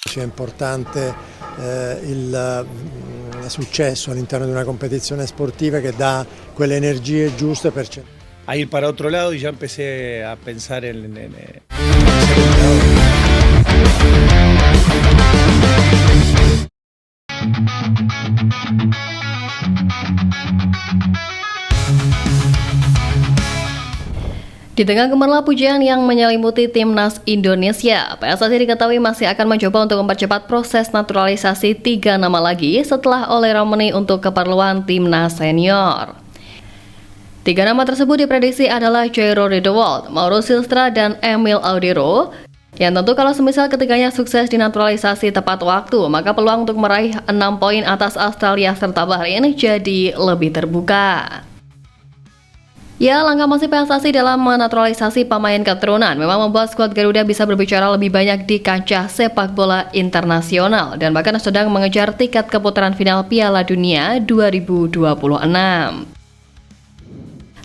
È importante il successo all'interno di una competizione sportiva che dà quelle energie giuste per a ir para otro lado y ya empecé a pensar en ser Di tengah gemerlap pujian yang menyelimuti timnas Indonesia, PSSI diketahui masih akan mencoba untuk mempercepat proses naturalisasi 3 nama lagi setelah oleh Romani untuk keperluan timnas senior. 3 nama tersebut diprediksi adalah Jairo Riedewald, Mauro Silstra, dan Emil Audero. Yang tentu kalau semisal ketiganya sukses dinaturalisasi tepat waktu, maka peluang untuk meraih 6 poin atas Australia serta Bahrain jadi lebih terbuka. Ya, langkah masih PSSI dalam menaturalisasi pemain keturunan memang membuat skuad Garuda bisa berbicara lebih banyak di kancah sepak bola internasional dan bahkan sedang mengejar tiket ke putaran final Piala Dunia 2026.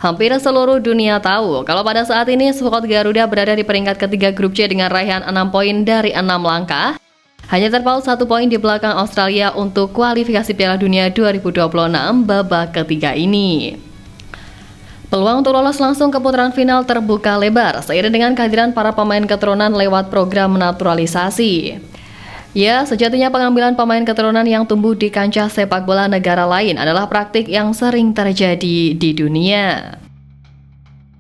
Hampir seluruh dunia tahu kalau pada saat ini skuad Garuda berada di peringkat ketiga grup C dengan raihan 6 poin dari 6 langkah. Hanya terpaut 1 poin di belakang Australia untuk kualifikasi Piala Dunia 2026 babak ketiga ini. Peluang untuk lolos langsung ke putaran final terbuka lebar seiring dengan kehadiran para pemain keturunan lewat program naturalisasi. Ya, sejatinya pengambilan pemain keturunan yang tumbuh di kancah sepak bola negara lain adalah praktik yang sering terjadi di dunia.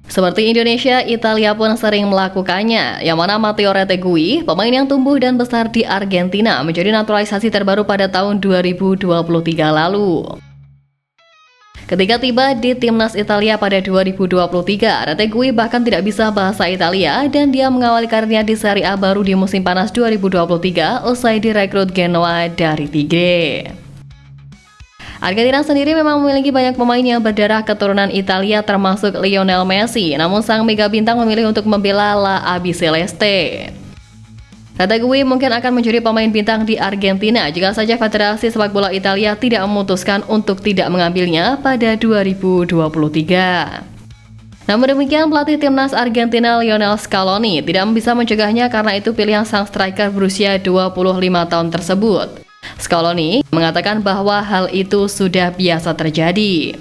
Seperti Indonesia, Italia pun sering melakukannya, yang mana Matteo Retegui, pemain yang tumbuh dan besar di Argentina, menjadi naturalisasi terbaru pada tahun 2023 lalu. Ketika tiba di timnas Italia pada 2023, Retegui bahkan tidak bisa bahasa Italia dan dia mengawali karirnya di Serie A baru di musim panas 2023 usai direkrut Genoa dari Tigre. Argentina sendiri memang memiliki banyak pemain yang berdarah keturunan Italia termasuk Lionel Messi, namun sang mega bintang memilih untuk membela La Albiceleste. Retegui mungkin akan menjadi pemain bintang di Argentina jika saja Federasi Sepak Bola Italia tidak memutuskan untuk tidak mengambilnya pada 2023. Namun demikian, pelatih timnas Argentina Lionel Scaloni tidak bisa mencegahnya karena itu pilihan sang striker berusia 25 tahun tersebut. Scaloni mengatakan bahwa hal itu sudah biasa terjadi.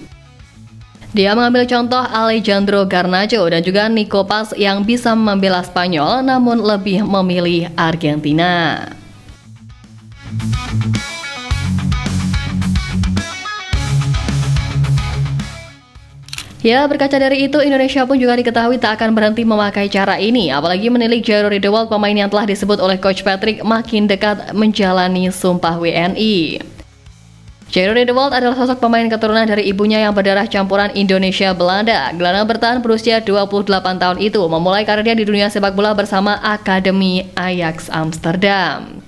Dia mengambil contoh Alejandro Garnacho dan juga Nico Paz yang bisa membela Spanyol namun lebih memilih Argentina. Ya, berkaca dari itu, Indonesia pun juga diketahui tak akan berhenti memakai cara ini, apalagi menilik Jairo Riedewald, pemain yang telah disebut oleh Coach Patrick makin dekat menjalani Sumpah WNI. Jairo Riedewald adalah sosok pemain keturunan dari ibunya yang berdarah campuran Indonesia-Belanda. Gelandang bertahan berusia 28 tahun itu memulai karirnya di dunia sepak bola bersama Akademi Ajax Amsterdam.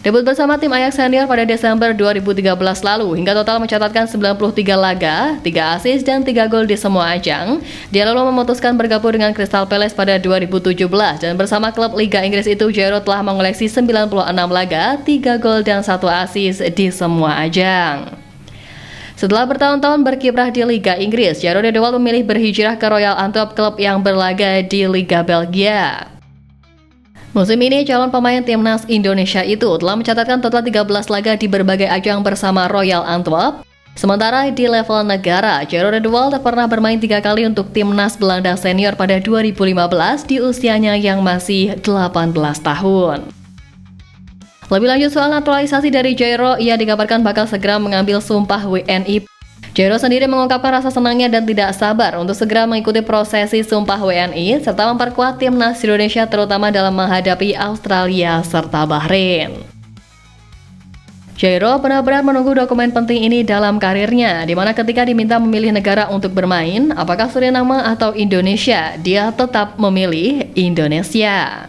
Debut bersama tim Ajax senior pada Desember 2013 lalu hingga total mencatatkan 93 laga, 3 assist dan 3 gol di semua ajang. Dia lalu memutuskan bergabung dengan Crystal Palace pada 2017 dan bersama klub Liga Inggris itu Jairo telah mengoleksi 96 laga, 3 gol dan 1 assist di semua ajang. Setelah bertahun-tahun berkiprah di Liga Inggris, Jairo Riedewald memilih berhijrah ke Royal Antwerp, klub yang berlaga di Liga Belgia. Musim ini, calon pemain timnas Indonesia itu telah mencatatkan total 13 laga di berbagai ajang bersama Royal Antwerp. Sementara di level negara, Jairo Riedewald pernah bermain 3 kali untuk timnas Belanda senior pada 2015 di usianya yang masih 18 tahun. Lebih lanjut soal naturalisasi dari Jairo, ia dikabarkan bakal segera mengambil sumpah WNI. Jairo sendiri mengungkapkan rasa senangnya dan tidak sabar untuk segera mengikuti prosesi sumpah WNI serta memperkuat timnas Indonesia terutama dalam menghadapi Australia serta Bahrain. Jairo benar-benar menunggu dokumen penting ini dalam karirnya, di mana ketika diminta memilih negara untuk bermain, apakah Suriname atau Indonesia, dia tetap memilih Indonesia.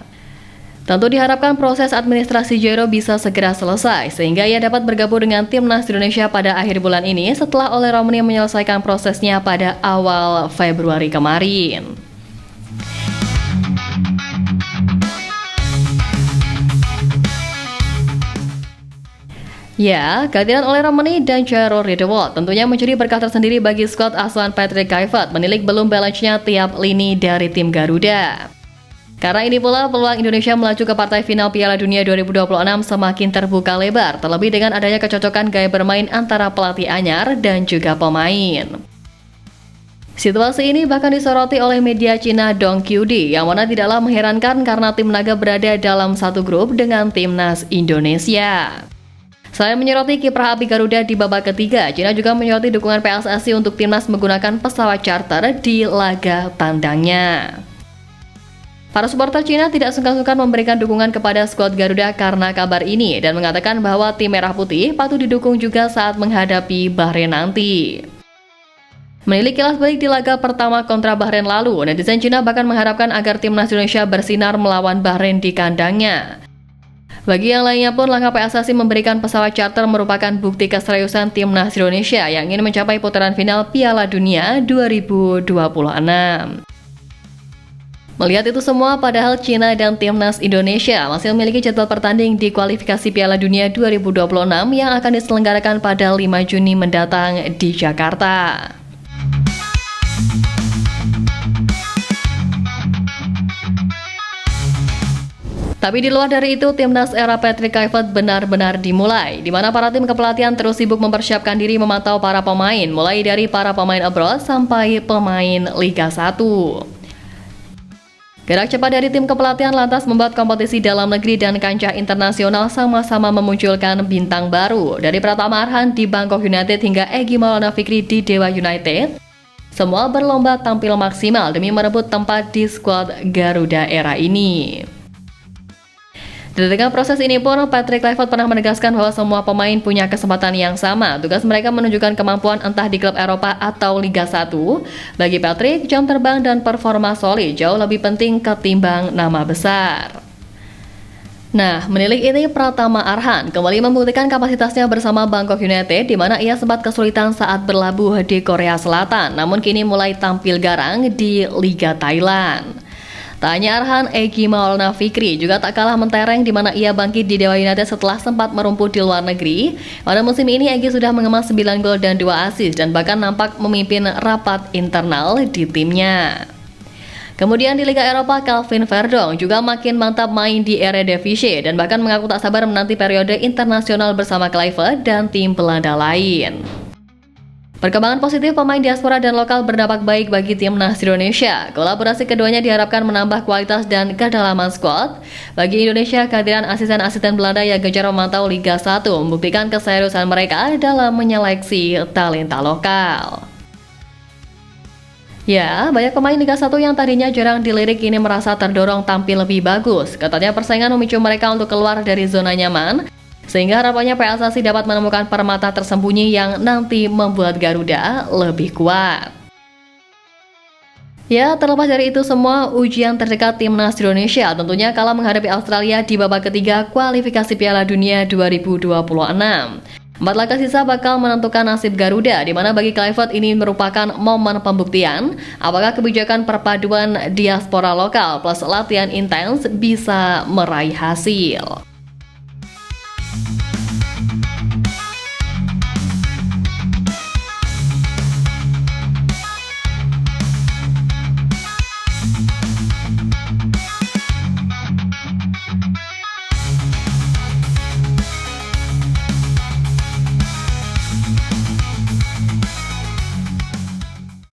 Tentu diharapkan proses administrasi Jairo bisa segera selesai sehingga ia dapat bergabung dengan timnas Indonesia pada akhir bulan ini setelah oleh Romani menyelesaikan prosesnya pada awal Februari kemarin. Ya, kehadiran oleh Romani dan Jairo Riedewald tentunya menjadi berkah tersendiri bagi skuad asuhan Patrick Kluivert menilik belum balance-nya tiap lini dari tim Garuda. Karena ini pula peluang Indonesia melaju ke partai final Piala Dunia 2026 semakin terbuka lebar, terlebih dengan adanya kecocokan gaya bermain antara pelatih anyar dan juga pemain. Situasi ini bahkan disoroti oleh media Cina Dongqiudi, yang mana tidaklah mengherankan karena tim naga berada dalam satu grup dengan timnas Indonesia. Selain menyoroti kiprah api Garuda di babak ketiga, Cina juga menyoroti dukungan PSSI untuk timnas menggunakan pesawat charter di laga tandangnya. Para supporter Cina tidak sungkan-sungkan memberikan dukungan kepada skuad Garuda karena kabar ini dan mengatakan bahwa tim Merah Putih patut didukung juga saat menghadapi Bahrain nanti. Menilik kilas balik di laga pertama kontra Bahrain lalu, netizen Cina bahkan mengharapkan agar timnas Indonesia bersinar melawan Bahrain di kandangnya. Bagi yang lainnya pun, langkah PSSI memberikan pesawat charter merupakan bukti keseriusan timnas Indonesia yang ingin mencapai putaran final Piala Dunia 2026. Melihat itu semua, padahal Cina dan timnas Indonesia masih memiliki jadwal pertanding di kualifikasi Piala Dunia 2026 yang akan diselenggarakan pada 5 Juni mendatang di Jakarta. Tapi di luar dari itu, timnas era Patrick Kluivert benar-benar dimulai, di mana para tim kepelatihan terus sibuk mempersiapkan diri memantau para pemain, mulai dari para pemain abroad sampai pemain Liga 1. Gerak cepat dari tim kepelatihan lantas membuat kompetisi dalam negeri dan kancah internasional sama-sama memunculkan bintang baru. Dari Pratama Arhan di Bangkok United hingga Egy Maulana Fikri di Dewa United, semua berlomba tampil maksimal demi merebut tempat di skuad Garuda era ini. Dan dengan proses ini pun, Patrick Kluivert pernah menegaskan bahwa semua pemain punya kesempatan yang sama. Tugas mereka menunjukkan kemampuan entah di klub Eropa atau Liga 1. Bagi Patrick, jam terbang dan performa solid jauh lebih penting ketimbang nama besar. Nah, menilik ini Pratama Arhan kembali membuktikan kapasitasnya bersama Bangkok United, di mana ia sempat kesulitan saat berlabuh di Korea Selatan, namun kini mulai tampil garang di Liga Thailand. Tak hanya Arhan, Egy Maulana Fikri juga tak kalah mentereng di mana ia bangkit di Dewa United setelah sempat merumput di luar negeri. Pada musim ini, Egy sudah mengemas 9 gol dan 2 assist dan bahkan nampak memimpin rapat internal di timnya. Kemudian di Liga Eropa, Calvin Verdong juga makin mantap main di Eredivisie dan bahkan mengaku tak sabar menanti periode internasional bersama Kluivert dan tim Belanda lain. Perkembangan positif pemain diaspora dan lokal berdampak baik bagi timnas Indonesia. Kolaborasi keduanya diharapkan menambah kualitas dan kedalaman skuad. Bagi Indonesia, kehadiran asisten-asisten Belanda yang gencar memantau Liga 1 membuktikan keseriusan mereka dalam menyeleksi talenta lokal. Ya, banyak pemain Liga 1 yang tadinya jarang dilirik ini merasa terdorong tampil lebih bagus. Katanya persaingan memicu mereka untuk keluar dari zona nyaman, sehingga harapannya PSSI dapat menemukan permata tersembunyi yang nanti membuat Garuda lebih kuat. Ya, terlepas dari itu semua, ujian terdekat timnas Indonesia tentunya kala menghadapi Australia di babak ketiga kualifikasi Piala Dunia 2026. 4 laga sisa bakal menentukan nasib Garuda, di mana bagi Kluivert ini merupakan momen pembuktian apakah kebijakan perpaduan diaspora lokal plus latihan intens bisa meraih hasil.